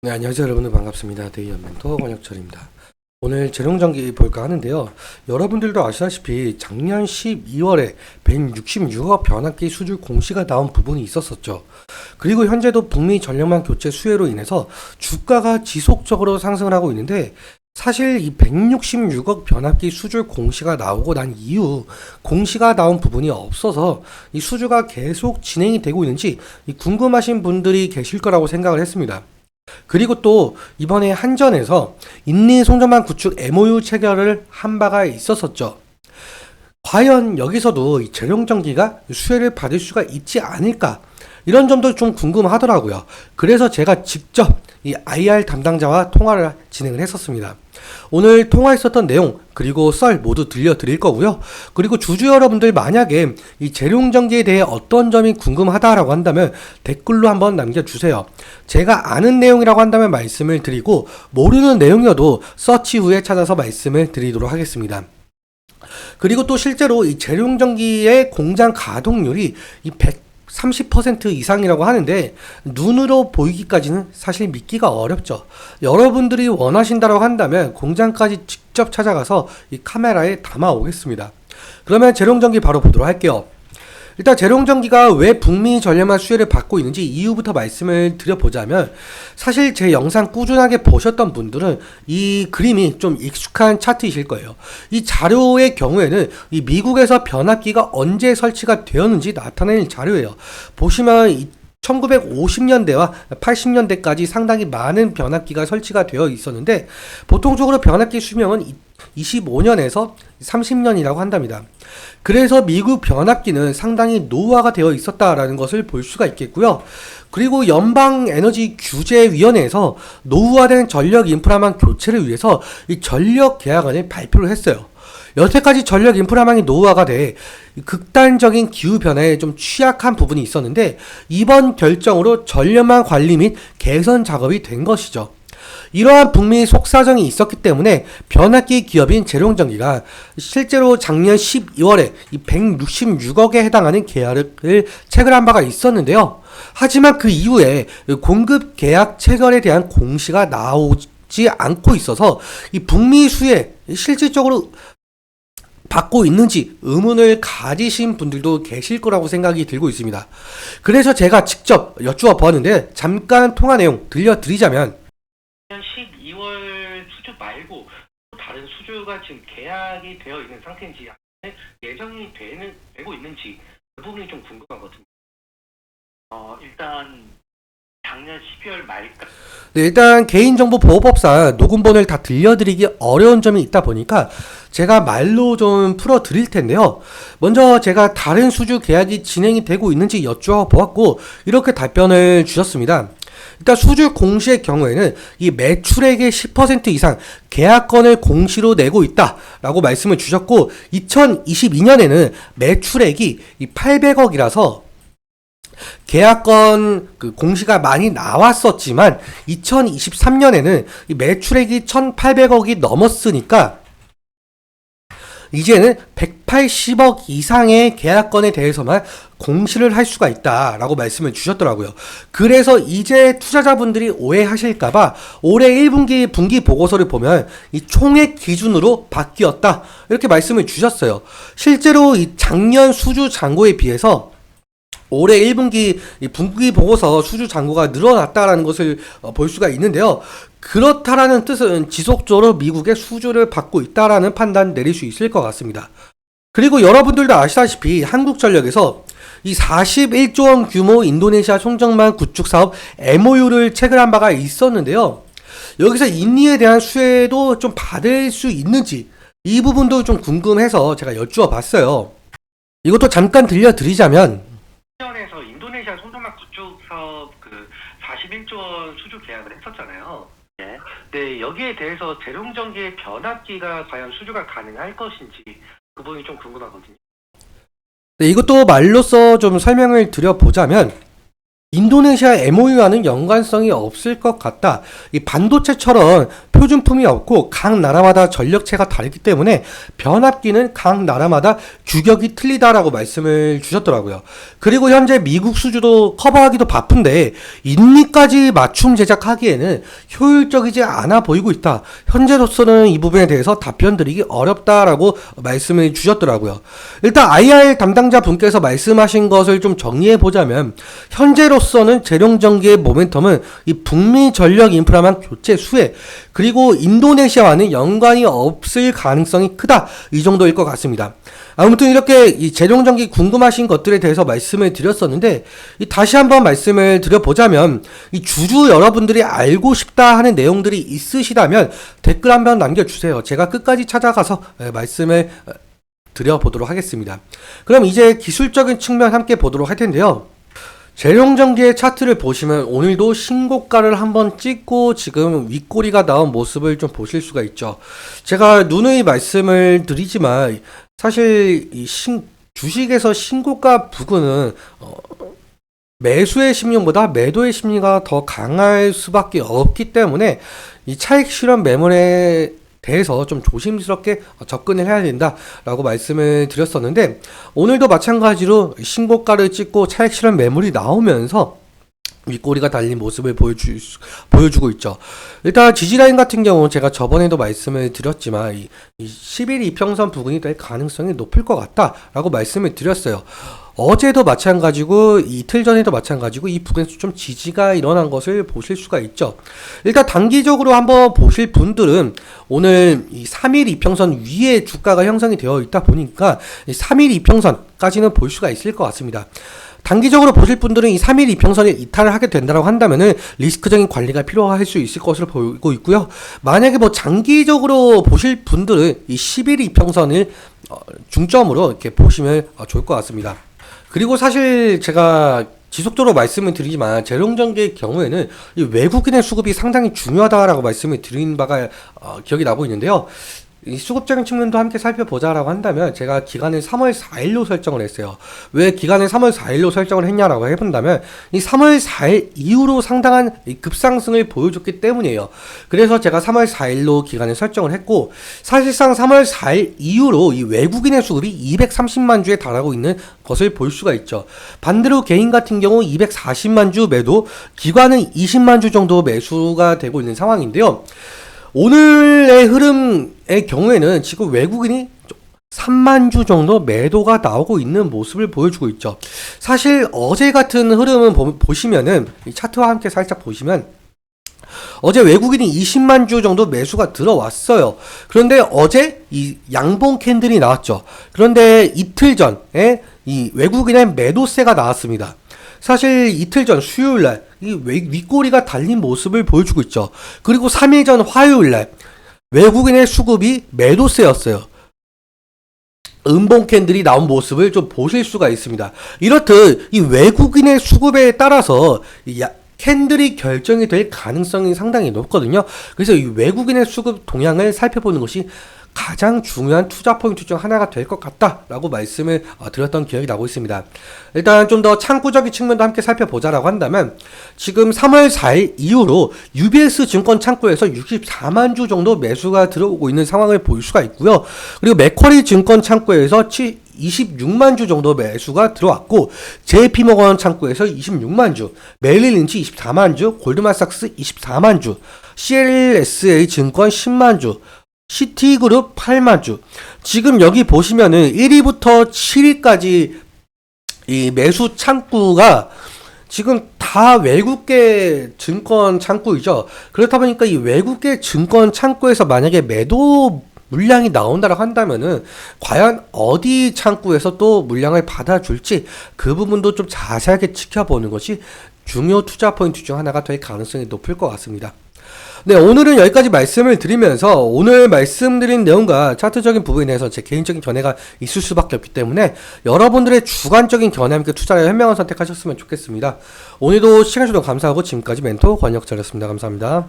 네, 안녕하세요 여러분, 반갑습니다. 데이언 멘토 권혁철입니다. 오늘 재룡전기 볼까 하는데요. 여러분들도 아시다시피 작년 12월에 166억 변압기 수주 공시가 나온 부분이 있었었죠. 그리고 현재도 북미 전력망 교체 수혜로 인해서 주가가 지속적으로 상승을 하고 있는데, 사실 이 166억 변압기 수주 공시가 나오고 난 이후 공시가 나온 부분이 없어서 이 수주가 계속 진행이 되고 있는지 궁금하신 분들이 계실 거라고 생각을 했습니다. 그리고 또 이번에 한전에서 인리 송전망 구축 MOU 체결을 한 바가 있었었죠. 과연 여기서도 이 재룡전기가 수혜를 받을 수가 있지 않을까, 이런 점도 좀 궁금하더라고요. 그래서 제가 직접 이 IR 담당자와 통화를 진행을 했었습니다. 오늘 통화했었던 내용 그리고 썰 모두 들려드릴 거고요. 그리고 주주 여러분들 만약에 이 재룡전기에 대해 어떤 점이 궁금하다라고 한다면 댓글로 한번 남겨주세요. 제가 아는 내용이라고 한다면 말씀을 드리고, 모르는 내용이어도 서치 후에 찾아서 말씀을 드리도록 하겠습니다. 그리고 또 실제로 이 재룡전기의 공장 가동률이 이 130% 이상이라고 하는데, 눈으로 보이기까지는 사실 믿기가 어렵죠. 여러분들이 원하신다고 한다면 공장까지 직접 찾아가서 이 카메라에 담아 오겠습니다. 그러면 재룡전기 바로 보도록 할게요. 일단 재룡전기가 왜 북미 전력망 수혜를 받고 있는지 이유부터 말씀을 드려보자면, 사실 제 영상 꾸준하게 보셨던 분들은 이 그림이 좀 익숙한 차트이실 거예요. 이 자료의 경우에는 이 미국에서 변압기가 언제 설치가 되었는지 나타내는 자료예요. 보시면 1950년대와 80년대까지 상당히 많은 변압기가 설치가 되어 있었는데, 보통적으로 변압기 수명은 25년에서 30년이라고 한답니다. 그래서 미국 변압기는 상당히 노후화가 되어 있었다라는 것을 볼 수가 있겠고요. 그리고 연방에너지규제위원회에서 노후화된 전력 인프라망 교체를 위해서 이 전력 계약안을 발표를 했어요. 여태까지 전력 인프라망이 노후화가 돼 극단적인 기후변화에 좀 취약한 부분이 있었는데, 이번 결정으로 전력망 관리 및 개선 작업이 된 것이죠. 이러한 북미 속사정이 있었기 때문에 변압기 기업인 재룡전기가 실제로 작년 12월에 이 166억에 해당하는 계약을 체결한 바가 있었는데요. 하지만 그 이후에 공급 계약 체결에 대한 공시가 나오지 않고 있어서 이 북미 수혜 실질적으로 받고 있는지 의문을 가지신 분들도 계실 거라고 생각이 들고 있습니다. 그래서 제가 직접 여쭈어 보았는데, 잠깐 통화 내용 들려드리자면, 12월 수주 말고 다른 수주가 지금 계약이 되어 있는 상태인지, 예정이 되고 있는지 그 부분이 좀 궁금하거든요. 일단 작년 12월 말까지. 네, 일단 개인정보보호법상 녹음본을 다 들려드리기 어려운 점이 있다 보니까 제가 말로 좀 풀어드릴 텐데요. 먼저 제가 다른 수주 계약이 진행이 되고 있는지 여쭈어보았고, 이렇게 답변을 주셨습니다. 일단 수주 공시의 경우에는 이 매출액의 10% 이상 계약건을 공시로 내고 있다라고 말씀을 주셨고, 2022년에는 매출액이 이 800억이라서 계약건 공시가 많이 나왔었지만 2023년에는 이 매출액이 1800억이 넘었으니까 이제는 180억 이상의 계약건에 대해서만 공시를 할 수가 있다라고 말씀을 주셨더라고요. 그래서 이제 투자자분들이 오해하실까봐 올해 1분기 분기 보고서를 보면 이 총액 기준으로 바뀌었다, 이렇게 말씀을 주셨어요. 실제로 이 작년 수주 잔고에 비해서 올해 1분기 분기 보고서 수주 잔고가 늘어났다라는 것을 볼 수가 있는데요. 그렇다라는 뜻은 지속적으로 미국의 수주를 받고 있다라는 판단 내릴 수 있을 것 같습니다. 그리고 여러분들도 아시다시피 한국전력에서 이 41조 원 규모 인도네시아 송전망 구축 사업 MOU를 체결한 바가 있었는데요. 여기서 인리에 대한 수혜도 좀 받을 수 있는지 이 부분도 좀 궁금해서 제가 여쭈어 봤어요. 이것도 잠깐 들려드리자면, 에서 인도네시아 송전망 구축 사업 41조 원 수주 계약을 했었잖아요. 네, 여기에 대해서 재룡전기의 변압기가 과연 수주가 가능할 것인지 그 부분이 좀 궁금하거든요. 네, 이것도 말로써 좀 설명을 드려보자면, 인도네시아 MOU와는 연관성이 없을 것 같다. 이 반도체처럼 표준품이 없고 각 나라마다 전력체가 다르기 때문에 변압기는 각 나라마다 규격이 틀리다라고 말씀을 주셨더라고요. 그리고 현재 미국 수주도 커버하기도 바쁜데 인리까지 맞춤 제작하기에는 효율적이지 않아 보이고 있다. 현재로서는 이 부분에 대해서 답변 드리기 어렵다라고 말씀을 주셨더라고요. 일단 IR 담당자 분께서 말씀하신 것을 좀 정리해 보자면 현재로서는 재룡전기의 모멘텀은 이 북미 전력 인프라망 교체 수혜 그리고 인도네시아와는 연관이 없을 가능성이 크다. 이 정도일 것 같습니다. 아무튼 이렇게 이 재룡전기 궁금하신 것들에 대해서 말씀을 드렸었는데 다시 한번 말씀을 드려보자면 이 주주 여러분들이 알고 싶다 하는 내용들이 있으시다면 댓글 한번 남겨주세요. 제가 끝까지 찾아가서 말씀을 드려보도록 하겠습니다. 그럼 이제 기술적인 측면 함께 보도록 할 텐데요. 재룡전기의 차트를 보시면 오늘도 신고가를 한번 찍고 지금 윗꼬리가 나온 모습을 좀 보실 수가 있죠. 제가 누누이 말씀을 드리지만 사실 이 주식에서 신고가 부근은 매수의 심리보다 매도의 심리가 더 강할 수밖에 없기 때문에 이 차익 실현 매물에 대해서 좀 조심스럽게 접근을 해야 된다라고 말씀을 드렸었는데 오늘도 마찬가지로 신고가를 찍고 차익 실현 매물이 나오면서 윗꼬리가 달린 모습을 보여주고 있죠. 일단 지지라인 같은 경우는 제가 저번에도 말씀을 드렸지만 이 10일 이평선 부근이 될 가능성이 높을 것 같다라고 말씀을 드렸어요. 어제도 마찬가지고 이틀 전에도 마찬가지고 이 부분에서 좀 지지가 일어난 것을 보실 수가 있죠. 일단 단기적으로 한번 보실 분들은 오늘 이 3일 이평선 위에 주가가 형성이 되어 있다 보니까 이 3일 이평선까지는 볼 수가 있을 것 같습니다. 단기적으로 보실 분들은 이 3일 이평선을 이탈을 하게 된다고 한다면은 리스크적인 관리가 필요할 수 있을 것으로 보이고 있고요. 만약에 뭐 장기적으로 보실 분들은 이 10일 이평선을 중점으로 이렇게 보시면 좋을 것 같습니다. 그리고 사실 제가 지속적으로 말씀을 드리지만 재룡전기의 경우에는 이 외국인의 수급이 상당히 중요하다라고 말씀을 드린 바가 기억이 나고 있는데요. 이 수급적인 측면도 함께 살펴보자라고 한다면 제가 기간을 3월 4일로 설정을 했어요. 왜 기간을 3월 4일로 설정을 했냐라고 해본다면 이 3월 4일 이후로 상당한 급상승을 보여줬기 때문이에요. 그래서 제가 3월 4일로 기간을 설정을 했고 사실상 3월 4일 이후로 이 외국인의 수급이 230만 주에 달하고 있는 것을 볼 수가 있죠. 반대로 개인 같은 경우 240만 주 매도, 기관은 20만 주 정도 매수가 되고 있는 상황인데요. 오늘의 흐름의 경우에는 지금 외국인이 3만 주 정도 매도가 나오고 있는 모습을 보여주고 있죠. 사실 어제 같은 흐름은 보시면은 이 차트와 함께 살짝 보시면 어제 외국인이 20만 주 정도 매수가 들어왔어요. 그런데 어제 이 양봉 캔들이 나왔죠. 그런데 이틀 전에 이 외국인의 매도세가 나왔습니다. 사실 이틀 전 수요일날 이 윗꼬리가 달린 모습을 보여주고 있죠. 그리고 3일 전 화요일날 외국인의 수급이 매도세였어요. 음봉 캔들이 나온 모습을 좀 보실 수가 있습니다. 이렇듯 이 외국인의 수급에 따라서 캔들이 결정이 될 가능성이 상당히 높거든요. 그래서 이 외국인의 수급 동향을 살펴보는 것이 가장 중요한 투자 포인트 중 하나가 될 것 같다라고 말씀을 드렸던 기억이 나고 있습니다. 일단 좀 더 창구적인 측면도 함께 살펴보자라고 한다면 지금 3월 4일 이후로 UBS 증권 창구에서 64만 주 정도 매수가 들어오고 있는 상황을 볼 수가 있고요. 그리고 맥쿼리 증권 창구에서 26만 주 정도 매수가 들어왔고 JP모건 창구에서 26만 주, 메릴리 린치 24만 주, 골드만삭스 24만 주, CLSA 증권 10만 주, 시티그룹 8만 주. 지금 여기 보시면은 1위부터 7위까지 이 매수 창구가 지금 다 외국계 증권 창구이죠. 그렇다 보니까 이 외국계 증권 창구에서 만약에 매도 물량이 나온다고 한다면은 과연 어디 창구에서 또 물량을 받아줄지 그 부분도 좀 자세하게 지켜보는 것이 중요 투자 포인트 중 하나가 될 가능성이 높을 것 같습니다. 네, 오늘은 여기까지 말씀을 드리면서 오늘 말씀드린 내용과 차트적인 부분에 대해서 제 개인적인 견해가 있을 수밖에 없기 때문에 여러분들의 주관적인 견해와 함께 투자를 현명한 선택하셨으면 좋겠습니다. 오늘도 시간 주셔서 감사하고 지금까지 멘토 권혁철이었습니다. 감사합니다.